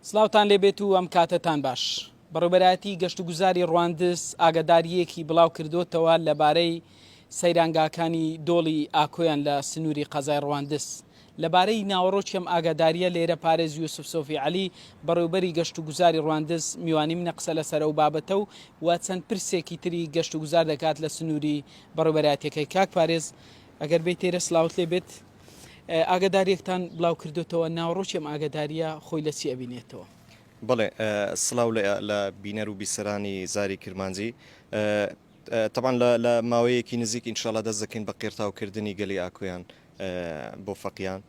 سلااوان لێبێت و ئەم کاتتان باش. بەڕێوەبەرایەتی گەشت و گوزاری ڕواندز ئاگاداریەکی بڵاو کردوتەوە لەبارەی سەیرانگاکانی دۆڵی ئاکۆیان لە سنووری قەزای ڕواندز. لەبارەی ناوەڕۆکی ئەم ئاگاداریە لێرە پارێز یوسف سۆفی عەلی بەڕێوەبەری گەشت و گوزاری ڕواندز میوانی منە قسە لەسەر ئەو بابەتە و چەند پرسێکی تری گەشت و گوزار دەکات لە سنووری بەڕێوەبەرایەتەکەی. کاک پارێز ئەگەر بێت تێرە سلااوت لێبێت ئاگاداریەکتان بڵاو کردوتەوە، ناوەڕۆکی ئەم ئاگاداریە خۆی لە چی ئەبینێتەوە؟ بەڵێ سلااو لە بینەر و بیسەرانی زاری کرمانجی. طبعا لە ماوەیەکی نزیک ئینشاڵا دەست دەکەین بە قێرتاوکردنی گەلی ئاکۆیان بۆ فەقیان.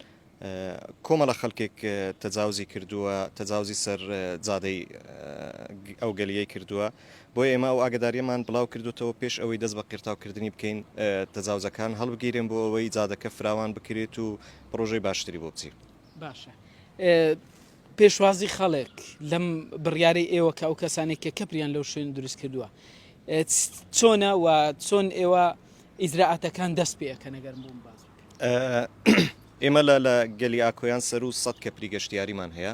کۆمەڵە خەڵکێک تەجاوزی کردووە، تەجاوزی سەر جادەی ئەو گەلیەی کردووە، بۆیە ئێمە ئەو ئاگاداریەمان بڵاو کردوتەوە پێش ئەوەی دەست بە قێرتاوکردنی بکەین، تەجاوزەکان هەڵبگیرێن بۆ ئەوەی جادەکە فراوان بکرێت و پرۆژەی باشتری بۆ بچێت. باشە. پێشوازی خەڵک لەم بڕیارەی ئێوە کە ئەو کەسانێک کە کەپریان لەو شوێن دروست کردووە چۆنە و چۆن ئێوە ئیجراعاتەکان دەست پێەکە نەگەرم بووم باز ئێمە لە گەلی ئاکۆیان سەر و 100 کەپری گەشتیاریمان هەیە.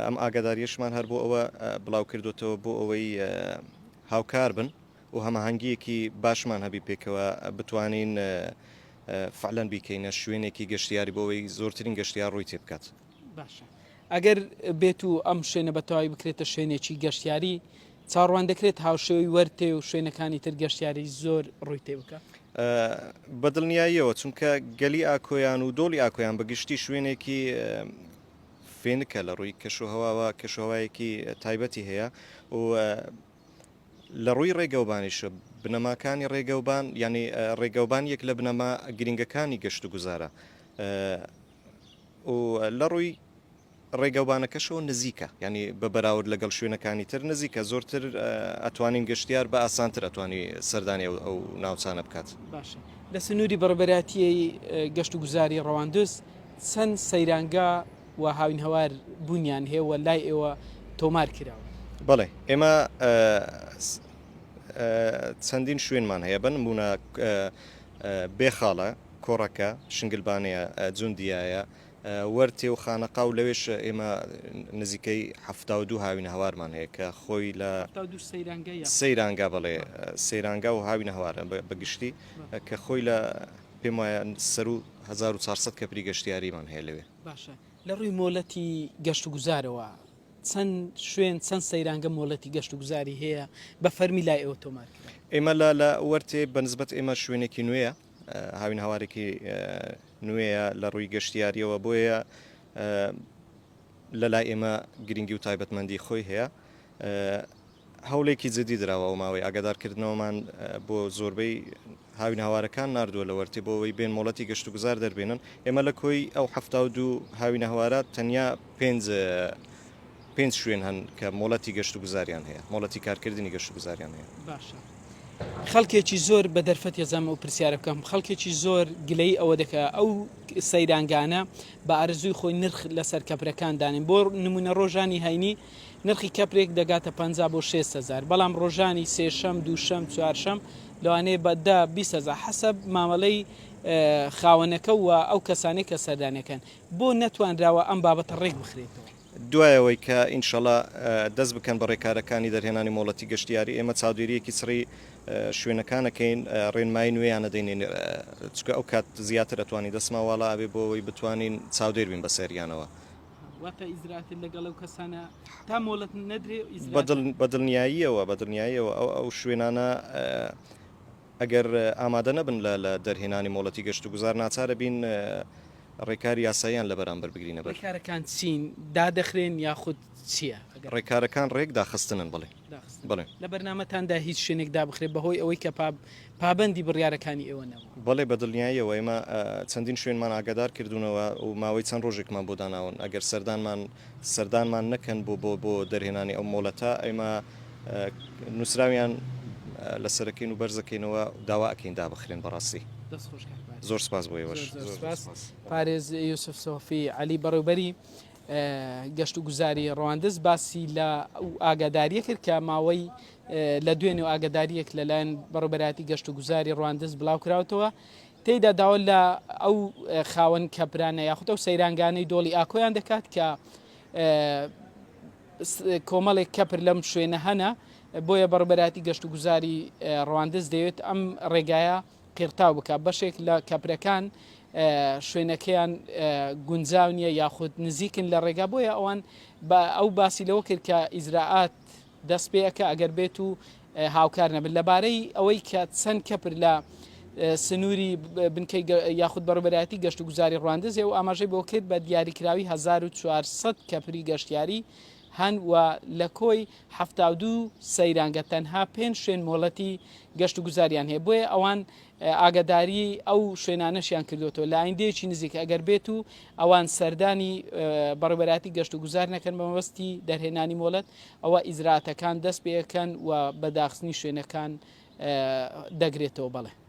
ئەم ئاگاداریەشمان هەر بۆ ئەوە بڵاو کردوتەوە بۆ ئەوەی هاوکار بن و هەماهەنگیەکی باشمان هەبی پێکەوە بتوانین فعلەن بیکەینە شوێنێکی گەشتیاری بۆ ئەوەی زۆرترین گەشتیار ڕووی تێ بکات. باشە. ئەگەر بێت و ئەم شوێنە بەتەواوی بکرێتە شوێنێکی گەشتیاری، چاڕوان دەکرێت هاوشێوی وەرتێ و شوێنەکانی تر گەشتیاری زۆر ڕووی تێ بکە؟ بەدڵنیاییەوە، چونکە گەلی ئاکۆیان و دۆڵی ئاکۆیان بەگشتی شوێنێکی فێنکە لە ڕووی کەشوهەواوە، کەشوهەوایەکی تایبەتی هەیە و لە ڕووی ڕێگەوبانیشە بنەماکانی ڕێگەوبان، ینی ڕێگەوبان یەک لە بنەما گرنگەکانی گەشت و گوزارە و لە ڕووی ڕێگەوبانەکەشەوە نزیکە، ینی بە بەراورد لەگەڵ شوێنەکانی تر نزیکە، زۆرتر ئەتوانین گەشتیار بە ئاسانتر ئەتوانی سەردانی ئەو ناوچانە بکات. باشە. لە سنووری بەڕێوەبەرایەتی گەشت و گوزاری ڕەواندز چەند سەیرانگا و هاوین هەوار بوونیان هەیە و لای ئێوە تۆمار کراوە؟ بەڵێ، ئێمە چەندین شوێنمان هەیە، بنمونە بێخاڵە، کۆڕەکە، شنگلبانەیە، جوندیایە، وەرتێ و خانەقا و لەوێش ئێمە نزیکەی 72 هاوین هەوارمان هەیە کە خۆی لە سەیرانگا، بەڵێ سەیرانگا و هاوین هەوارە بەگشتی کە خۆی لە پێم وایە سەر و 1400 کەپری گەشتیاریمان هەیە لەوێ. باشە. لە ڕووی مۆڵەتی گەشت و گوزارەوە چەند شوێن چەند سەیرانگە مۆڵەتی گەشت و گوزاری هەیە بە فەرمی لای ئێوە تۆمار کرد؟ ئێمە لە وەرتێ بەنسبەت ئێمە شوێنێکی نوێیە، هاوین هەوارێکی نوێیە لە ڕووی گەشتیاریەوە، بۆیە لە لای ئێمە گرنگی و تایبەتمەندی خۆی هەیە. هەوڵێکی جدی دراوە و ماوەی ئاگادارکردنەوەمان بۆ زۆربەی هاوین هەوارەکان نردووە لە وەرتێ بۆ ئەوەی بێن مۆڵەتی گەشت و گوزار دەربێنن. ئێمە لە کۆی ئەو 72 هاوین هەوارات تەنیا 5 شوێن هەن کە مۆڵەتی گەشت و گوزاریان هەیە، مۆڵەتی کارکردنی گەشت و گوزاریان هەیە. باشە. خەڵکێکی زۆر بە دەرفەت ێزانم ئەو پرسیارە بکەم، خەڵکێکی زۆر گلەی ئەوە دەکە ئەو سەیرانگانە بە ئارزووی خۆی نرخ لەسەر کەپرەکان دانین. بۆ نمونە ڕۆژانی هەینی نرخی کەپرێک دەگاتە 50 بۆ 6,000، بەڵام ڕۆژانی سێشەم، دووشەم، چوارشەم لەوانەیە بەدا 20,000 حەسەب مامەڵەی خاوەنەکە و ئەو کەسانێک کە سەردانەکەن. بۆ نەتوانراوە ئەم بابەتە ڕێک بخرێتەوە؟ دوایەوەی کە ئینشەڵا دەست بکەن بە ڕێکارەکانی دەرهێنانی مۆڵەتی گەشتیاری، ئێمە چاودێریەکی سڕی شوێنەکانەکەین، ڕێنمای نوێیانە دەینێن، چکە ئەو کات زیاتر ئەتوانی دەستماواڵە ئەبێ بۆ ئەوەی بتوانین چاودێر بین بە سەریانەوە. واتە ئیزرات لەگەڵ ئەو کەسانە تا مۆڵەت نەدرێ بەدڵنیاییەوە ئەو شوێنانە ئەگەر ئامادە نەبن لە دەرهێنانی مۆڵەتی گەشت و گوزار ناچارە بین ڕێکاری یاساییان لە بەرامبەر بگرینە. ڕێکارەکان چین دادەخرێن یاخود چییە؟ ڕێکارەکان ڕێک داخستنن. بڵێ لە بەرنامەتاندا هیچ شوێنێک دابخرێت بەهۆی ئەوەی کە پابەندی بڕیارەکانی ئێوەنەوە؟ بەڵێ بەدڵنیاییەوە ئێمە چەندین شوێنمان ئاگادار کردوونەوە و ماوەی چەند ڕۆژێکمان بۆ داناون، ئەگەر سەردانمان نەکەن بۆ دەرهێنانی ئەو مۆڵەتە، ئێمە نووسراویان لەسەرەکەین و بەرزەکەینەوە داواکەین دابخرێن. بەڕاستی زۆر سپاس بۆ ئێوەش. پارێز یوسف سۆفی عەلی بەڕێوەبەری گەشت و گوزاری ڕەواندز باسی لە ئاگاداریە کرد کە ماوەی لە دوێنێ و ئاگاداریەک لەلایەن بەڕێوەبەرایەتی گەشت و گوزاری ڕەواندز بڵاو کراوەتەوە. تێیدا داوا لە ئەو خاوەن کەپرانە یاخود ئەو سەیرانگانەی دۆڵی ئاکۆیان دەکات کە کۆمەڵێک کەپر لەم شوێنە هەنا بۆیە بەڕبەراتی گەشت و گوزاری ڕواندز دەوێت ئەم ڕێگایە قیرتاو بکە بەشێک لە کەپرەکان شوێنەکەیان گونجاو نییە یاخود نزیکن لە ڕێگا بۆیە ئەوان ئەو باسی لەوە کرد کە ئیزراعات دەست پێەکە ئەگەر بێت و هاوکار نەبن لەبارەی ئەوەی کە چەند کەپر لە سنووری بنکەی یاخود بەڕبەراتی گەشت و گوزاری ڕواندز و ئاماژەی بۆ کرد بە دیاریکراوی 1400 کەپری گەشتیاری هەن و لە کۆی 72 سەیرانگە تەنها 5 شوێن مۆڵەتی گەشت و گوزاریان هەیە بۆیە ئەوان ئاگداری ئەو شوێنانەشیان کردوەوە لە ئایندەیەکی نزیک ئەگەر بێت و ئەوان سەردانی بەڕبەراتی گەشت و گوزار نەکەن بە مەبەستی دەرهێنانی مۆڵەت ئەوە ئیزراعاتەکان دەست پێەکەن و بەداخستنی شوێنەکان دەگرێتەوە بەڵێ.